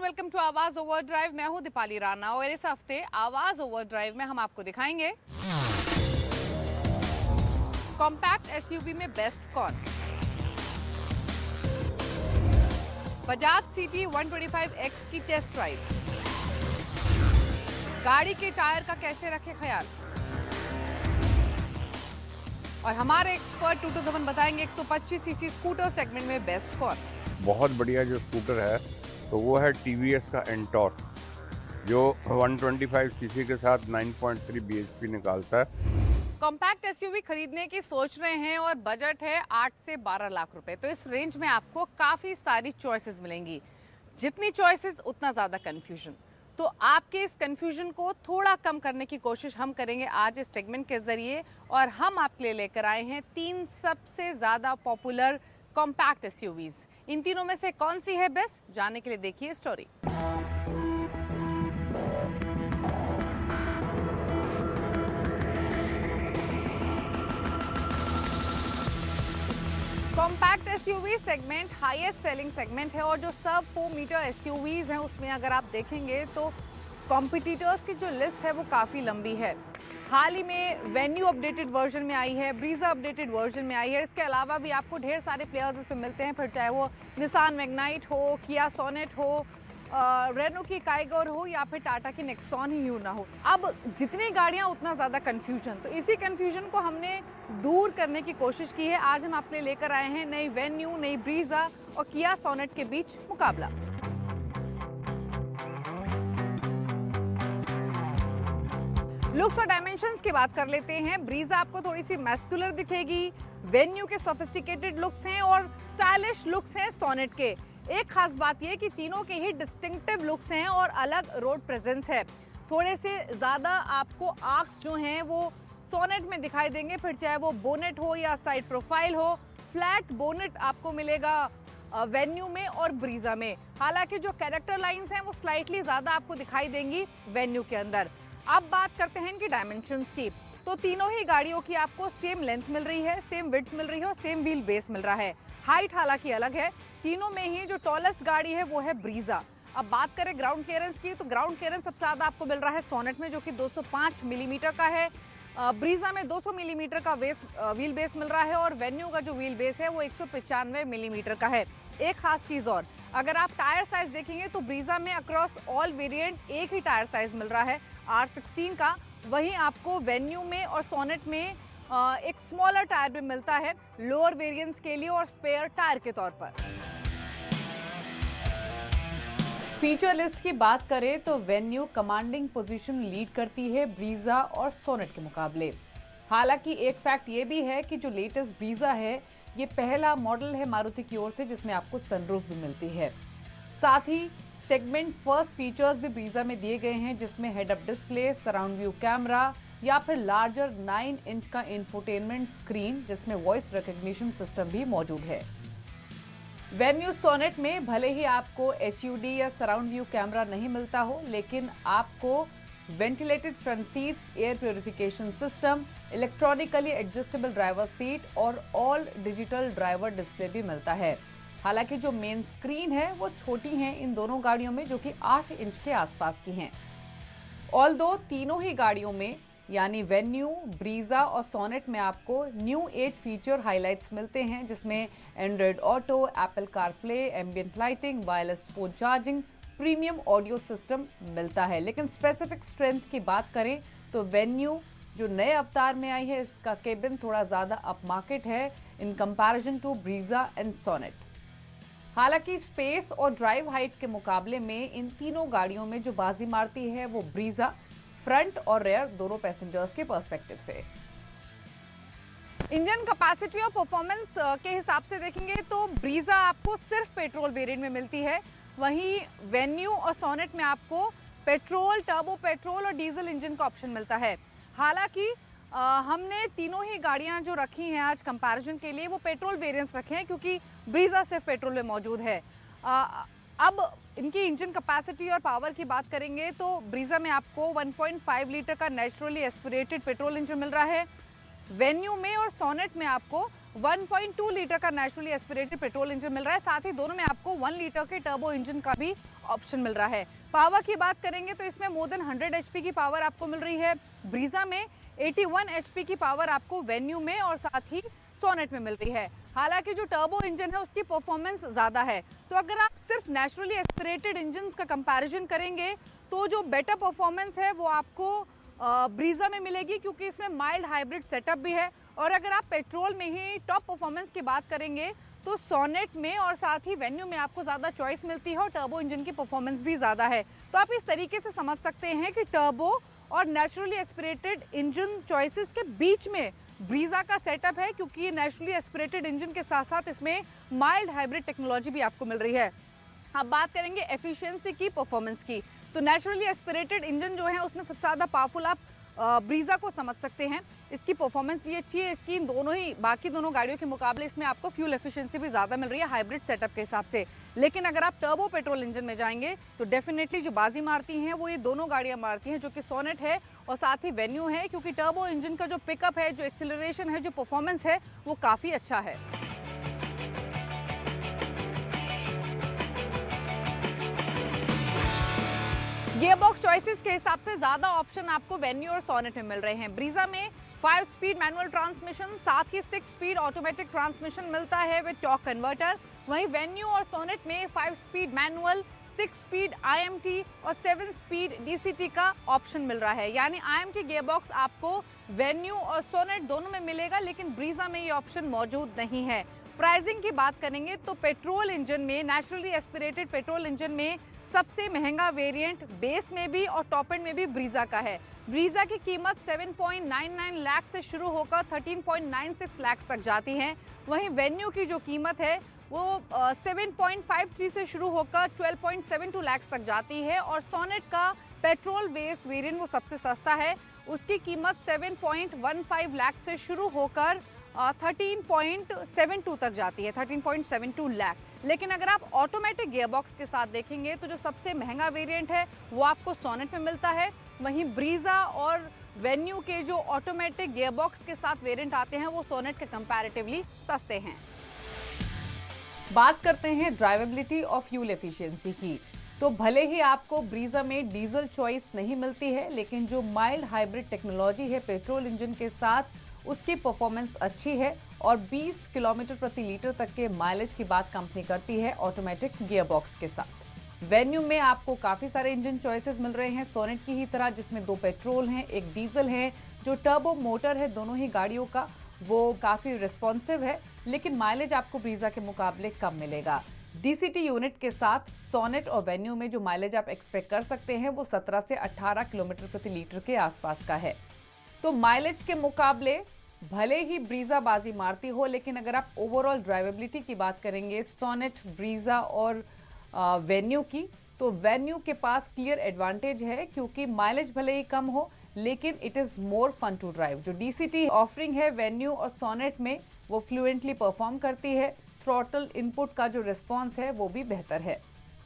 Welcome to आवाज overdrive. मैं हूं दीपाली राणा और इस हफ्ते आवाज ओवरड्राइव में हम आपको दिखाएंगे कॉम्पैक्ट एसयूवी में बेस्ट कौन, बजाज सिटी 125X की टेस्ट राइड, गाड़ी के टायर का कैसे रखें ख्याल, और हमारे एक्सपर्ट टू धवन बताएंगे 125 सीसी स्कूटर सेगमेंट में बेस्ट कौन। बहुत बढ़िया जो स्कूटर है तो वो है TVS का एंटॉर जो 125 सीसी के साथ 9.3 bhp निकालता है। कॉम्पैक्ट एसयूवी खरीदने की सोच रहे हैं और बजट है 8 से 12 लाख रुपए, तो इस रेंज में आपको काफ़ी सारी चॉइसेस मिलेंगी। जितनी चॉइसेस उतना ज़्यादा कन्फ्यूजन। तो आपके इस कन्फ्यूजन को थोड़ा कम करने की कोशिश हम करेंगे आज इस सेगमेंट के ज़रिए, और हम आपके लिए लेकर आए हैं 3 सबसे ज़्यादा पॉपुलर कॉम्पैक्ट एसयूवीज़। इन तीनों में से कौन सी है बेस्ट, जानने के लिए देखिए story. Compact SUV segment highest selling segment है और जो सब 4 मीटर एसयूवीज हैं उसमें अगर आप देखेंगे तो कॉम्पिटिटर्स की जो लिस्ट है वो काफ़ी लंबी है। हाल ही में वेन्यू अपडेटेड वर्जन में आई है, ब्रीजा अपडेटेड वर्जन में आई है। इसके अलावा भी आपको ढेर सारे प्लेयर्स इसमें मिलते हैं, फिर चाहे वो निसान मैग्नाइट हो, किया सोनेट हो, रेनो की काइगर हो या फिर टाटा की नेक्सॉन ही यूं ना हो। अब जितनी गाड़ियां उतना ज़्यादा कन्फ्यूजन, तो इसी कन्फ्यूजन को हमने दूर करने की कोशिश की है। आज हम आपके लिए लेकर आए हैं नई वेन्यू, नई ब्रीजा और किया सोनेट के बीच मुकाबला। लुक्स और डायमेंशंस की बात कर लेते हैं। ब्रीजा आपको थोड़ी सी मैस्कुलर दिखेगी, वेन्यू के सोफिस्टिकेटेड लुक्स हैं और स्टाइलिश लुक्स हैं सोनेट के। एक खास बात यह कि तीनों के ही डिस्टिंक्टिव लुक्स हैं और अलग रोड प्रेजेंस है। थोड़े से ज़्यादा आपको आर्क्स जो हैं वो सोनेट में दिखाई देंगे, फिर चाहे वो बोनेट हो या साइड प्रोफाइल हो। फ्लैट बोनेट आपको मिलेगा वेन्यू में और ब्रीजा में। हालांकि जो कैरेक्टर लाइंस हैं वो स्लाइटली ज़्यादा आपको दिखाई देंगी वेन्यू के अंदर। अब बात करते हैं इनकी डायमेंशंस की, तो तीनों ही गाड़ियों की आपको सेम लेंथ मिल रही है, सेम विड्थ मिल रही है और सेम व्हील बेस मिल रहा है। हाइट हालांकि अलग है। तीनों में ही जो टॉलेस्ट गाड़ी है वो है ब्रीजा। अब बात करें ग्राउंड क्लियरेंस की, तो ग्राउंड क्लियरेंस सबसे ज़्यादा आपको मिल रहा है सोनेट में जो कि 205 मिलीमीटर का है। ब्रीजा में 200 मिलीमीटर का व्हील बेस मिल रहा है और वेन्यू का जो व्हील बेस है वो 195 मिलीमीटर का है। एक खास चीज़ और, अगर आप टायर साइज देखेंगे तो ब्रीजा में अक्रॉस ऑल वेरिएंट एक ही टायर साइज मिल रहा है R16 का। वहीं आपको वेन्यू में और सोनेट में एक स्मॉलर टायर भी मिलता है लोअर वेरिएंट्स के लिए और स्पेयर टायर के तौर पर। फीचर लिस्ट की बात करें तो वेन्यू कमांडिंग पोजीशन लीड करती है ब्रीजा और सोनेट के मुकाबले। हालांकि एक फैक्ट ये भी है कि जो लेटेस्ट ब्रीजा है ये पहला मॉडल है मारुति की ओर से जिसमें आपको सनरूफ भी मिलती है। साथ ही सेगमेंट फर्स्ट फीचर्स भी ब्रीजा में दिए गए हैं जिसमें head up display, surround view camera या फिर लार्जर 9 इंच का इंफोटेनमेंट स्क्रीन जिसमें वॉइस रिकग्निशन सिस्टम भी मौजूद है। वेन्यू सोनेट में भले ही आपको HUD या सराउंड व्यू कैमरा नहीं मिलता हो, लेकिन आपको ventilated front seat, air purification system, electronically adjustable driver seat और ऑल डिजिटल ड्राइवर डिस्प्ले भी मिलता है। हालांकि जो मेन स्क्रीन है वो छोटी हैं इन दोनों गाड़ियों में जो कि 8 इंच के आसपास की हैं। ऑल्दो तीनों ही गाड़ियों में यानी वेन्यू, ब्रीजा और सोनेट में आपको न्यू एज फीचर हाइलाइट्स मिलते हैं जिसमें Android auto, Apple CarPlay, ambient lighting, wireless phone charging, premium audio system मिलता है। लेकिन स्पेसिफिक स्ट्रेंथ की बात करें तो वेन्यू जो नए अवतार में आई है इसका केबिन थोड़ा ज़्यादा अप मार्केट है in comparison to Brezza and Sonet. हालांकि स्पेस और ड्राइव हाइट के मुकाबले में इन तीनों गाड़ियों में जो बाजी मारती है वो ब्रीजा, फ्रंट और रेयर दोनों पैसेंजर्स के पर्सपेक्टिव से। इंजन कैपेसिटी और परफॉर्मेंस के हिसाब से देखेंगे तो ब्रीजा आपको सिर्फ पेट्रोल वेरिएंट में मिलती है, वहीं वेन्यू और सोनेट में आपको पेट्रोल, टर्बो पेट्रोल और डीजल इंजन का ऑप्शन मिलता है। हालांकि हमने तीनों ही गाड़ियां जो रखी हैं आज कंपैरिजन के लिए वो पेट्रोल वेरिएंट्स रखे हैं क्योंकि ब्रीजा सिर्फ पेट्रोल में मौजूद है। अब इनकी इंजन कैपेसिटी और पावर की बात करेंगे तो ब्रीजा में आपको 1.5 लीटर का नेचुरली एस्पिरेटेड पेट्रोल इंजन मिल रहा है। वेन्यू में और सोनेट में आपको 1.2 लीटर का नेचुरली एस्पिरेटेड पेट्रोल इंजन मिल रहा है। साथ ही दोनों में आपको 1 लीटर के टर्बो इंजन का भी ऑप्शन मिल रहा है। पावर की बात करेंगे तो इसमें मोर देन 100 एचपी की पावर आपको मिल रही है। ब्रीजा में 81 एचपी की पावर आपको वेन्यू में और साथ ही सोनेट में मिल रही है। हालांकि जो टर्बो इंजन है उसकी परफॉर्मेंस ज़्यादा है, तो अगर आप सिर्फ नेचुरली एस्पिरेटेड इंजन का कंपैरिजन करेंगे तो जो बेटर परफॉर्मेंस है वो आपको ब्रीजा में मिलेगी, क्योंकि इसमें माइल्ड हाइब्रिड सेटअप भी है। और अगर आप पेट्रोल में ही टॉप परफॉर्मेंस की बात करेंगे तो सोनेट में और साथ ही वेन्यू में आपको ज़्यादा चॉइस मिलती है और टर्बो इंजन की परफॉर्मेंस भी ज़्यादा है। तो आप इस तरीके से समझ सकते हैं कि टर्बो और नेचुरली एस्पिरेटेड इंजन चॉइसेस के बीच में ब्रीजा का सेटअप है, क्योंकि ये नेचुरली एस्पिरेटेड इंजन के साथ साथ इसमें माइल्ड हाइब्रिड टेक्नोलॉजी भी आपको मिल रही है। अब बात करेंगे एफिशिएंसी की, परफॉर्मेंस की, तो नेचुरली एस्पिरेटेड इंजन जो है उसमें सबसे ज़्यादा पावरफुल आप ब्रीजा को समझ सकते हैं। इसकी परफॉर्मेंस भी अच्छी है, इसकी दोनों ही बाकी दोनों गाड़ियों के मुकाबले इसमें आपको फ्यूल एफिशिएंसी भी ज़्यादा मिल रही है हाइब्रिड सेटअप के हिसाब से। लेकिन अगर आप टर्बो पेट्रोल इंजन में जाएंगे तो डेफिनेटली जो बाजी मारती हैं वो ये दोनों गाड़ियाँ मारती हैं, जो कि सोनेट है और साथ ही वेन्यू है, क्योंकि टर्बो इंजन का जो पिकअप है, जो एक्सीलरेशन है, जो परफॉर्मेंस है वो काफ़ी अच्छा है। गियरबॉक्स चॉइसेस के हिसाब से ज़्यादा ऑप्शन आपको वेन्यू और सोनेट में मिल रहे हैं। ब्रीजा में 5 स्पीड मैनुअल ट्रांसमिशन, साथ ही 6 स्पीड ऑटोमेटिक ट्रांसमिशन मिलता है विद टॉर्क कन्वर्टर। वहीं वेन्यू और सोनेट में 5 स्पीड मैनुअल, 6 स्पीड IMT और 7 स्पीड DCT का ऑप्शन मिल रहा है। यानी IMT गियरबॉक्स आपको वेन्यू और सोनेट दोनों में मिलेगा, लेकिन ब्रीजा में ये ऑप्शन मौजूद नहीं है। प्राइसिंग की बात करेंगे तो पेट्रोल इंजन में, नेचुरली एस्पिरेटेड पेट्रोल इंजन में सबसे महंगा वेरिएंट बेस में भी और टॉप एंड में भी ब्रीजा का है। ब्रीजा की कीमत 7.99 लाख से शुरू होकर 13.96 लाख तक जाती है। वहीं वेन्यू की जो कीमत है वो 7.53 से शुरू होकर 12.72 लाख तक जाती है। और सोनेट का पेट्रोल बेस वेरिएंट वो सबसे सस्ता है, उसकी कीमत 7.15 लाख से शुरू होकर 13.72 तक जाती है, 13.72 लाख। लेकिन अगर आप ऑटोमेटिक गियरबॉक्स के साथ देखेंगे तो जो सबसे महंगा वेरिएंट है वो आपको सोनेट में मिलता है। वहीं ब्रीजा और वेन्यू के जो ऑटोमेटिक गियरबॉक्स के साथ वेरिएंट आते हैं वो सोनेट के कंपैरेटिवली सस्ते हैं। बात करते हैं ड्राइवेबिलिटी और फ्यूल एफिशिएंसी की, तो भले ही आपको ब्रीजा में डीजल चॉइस नहीं मिलती है, लेकिन जो माइल्ड हाइब्रिड टेक्नोलॉजी है पेट्रोल इंजन के साथ उसकी परफॉर्मेंस अच्छी है और 20 किलोमीटर प्रति लीटर तक के माइलेज की बात कंपनी करती है ऑटोमेटिक गियरबॉक्स के साथ। वेन्यू में आपको काफ़ी सारे इंजन चॉइसेस मिल रहे हैं सोनेट की ही तरह, जिसमें 2 पेट्रोल हैं, 1 डीजल है। जो टर्बो मोटर है दोनों ही गाड़ियों का वो काफ़ी रिस्पॉन्सिव है, लेकिन माइलेज आपको ब्रीजा के मुकाबले कम मिलेगा। DCT यूनिट के साथ सोनेट और वेन्यू में जो माइलेज आप एक्सपेक्ट कर सकते हैं वो 17 से 18 किलोमीटर प्रति लीटर के आसपास का है। तो माइलेज के मुकाबले भले ही ब्रीजा बाजी मारती हो, लेकिन अगर आप ओवरऑल ड्राइवेबिलिटी की बात करेंगे सोनेट, ब्रीजा और वेन्यू की, तो वेन्यू के पास क्लियर एडवांटेज है, क्योंकि माइलेज भले ही कम हो लेकिन it is more fun to drive. जो DCT ऑफरिंग है वेन्यू और सोनेट में वो फ्लुएंटली परफॉर्म करती है। थ्रॉटल इनपुट का जो रिस्पॉन्स है वो भी बेहतर है।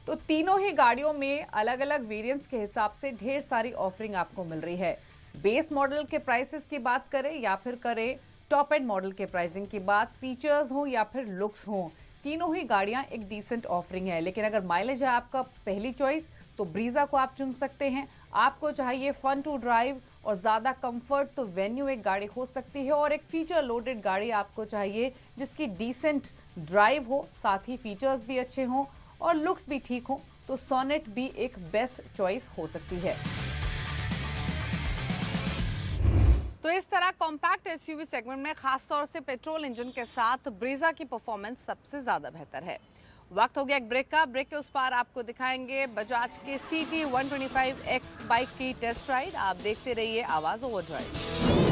तो तीनों ही गाड़ियों में अलग अलग वेरिएंट्स के हिसाब से ढेर सारी ऑफरिंग आपको मिल रही है। बेस मॉडल के प्राइसेस की बात करें या फिर करें टॉप एंड मॉडल के प्राइसिंग की बात, फीचर्स हो या फिर लुक्स हो, तीनों ही गाड़ियां एक डिसेंट ऑफरिंग है। लेकिन अगर माइलेज है आपका पहली चॉइस तो ब्रीजा को आप चुन सकते हैं। आपको चाहिए फन टू ड्राइव और ज़्यादा कंफर्ट तो वेन्यू एक गाड़ी हो सकती है, और एक फीचर लोडेड गाड़ी आपको चाहिए जिसकी डिसेंट ड्राइव हो, साथ ही फीचर्स भी अच्छे हों और लुक्स भी ठीक हो, तो सोनेट भी एक बेस्ट चॉइस हो सकती है। तो इस तरह कॉम्पैक्ट एसयूवी सेगमेंट में खासतौर से पेट्रोल इंजन के साथ ब्रीजा की परफॉर्मेंस सबसे ज़्यादा बेहतर है। वक्त हो गया एक ब्रेक का। ब्रेक के उस पार आपको दिखाएंगे बजाज के CT 125X बाइक की टेस्ट राइड। आप देखते रहिए आवाज़ ओवरड्राइव।